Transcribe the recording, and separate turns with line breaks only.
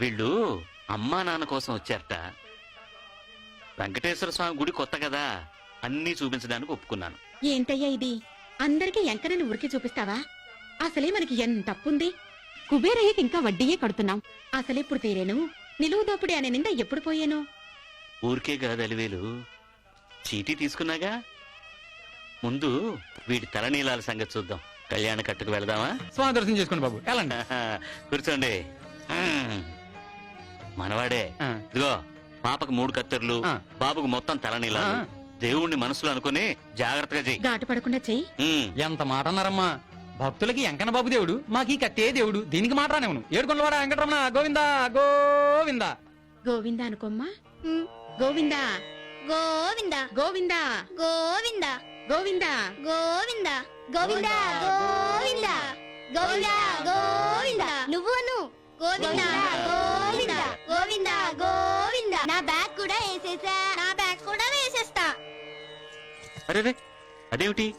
వీళ్ళు అమ్మా నాన్న కోసం వచ్చారట. వెంకటేశ్వర స్వామి గుడి కొత్త కదా, అన్నీ చూపించడానికి ఒప్పుకున్నాను.
ఏంటయ్యా ఇది? అందరికీ ఎంకరని ఉరికి చూపిస్తావా? అసలే మనకి ఎంత అప్పుంది. కుబేరయ్యకి ఇంకా వడ్డీయే కడుతున్నాం. అసలెప్పుడు తీరేను? నిలువు దోపిడి అనే నింద ఎప్పుడు పోయాను?
ఊరికే కాదు అలివేలు, చీటీ తీసుకున్నాగా. ముందు వీడి తలనీలాల సంగతి చూద్దాం. కళ్యాణ కట్టుకు వెళదామా?
స్వామి దర్శనం చేసుకోండి బాబు, వెళ్ళండి.
కూర్చోండి. మనవాడే. ఇదిగో, పాపకు 3 కత్తెర్లు, బాబుకు మొత్తం తలనీలాలు. దేవుణ్ణి మనసులో అనుకుని జాగ్రత్తగా చెయ్యి.
ఘాటు పడకుండా చెయ్యి.
ఎంత మాట అన్నారమ్మా. భక్తులకి ఎంకన్న బాబు దేవుడు, మాకు ఈ కత్తే దేవుడు. దీనికి మాట రానేవును. ఏడుకొండవాడ వెంకటరమణ గోవిందా గోవిందా.
గోవిందా అనుకోమ్మా. గోవిందా
గోవిందా
గోవిందా
గోవిందా
గోవిందా
గోవిందా గోవిందా గోవిందా గోవిందా గోవిందా నువ్వును గోవిందా గోవిందా గోవిందా గోవిందా. నా బ్యాగ్ కూడా వేసేసా. నా బ్యాగ్ కూడా వేసేస్తా.
అరే అదేమిటి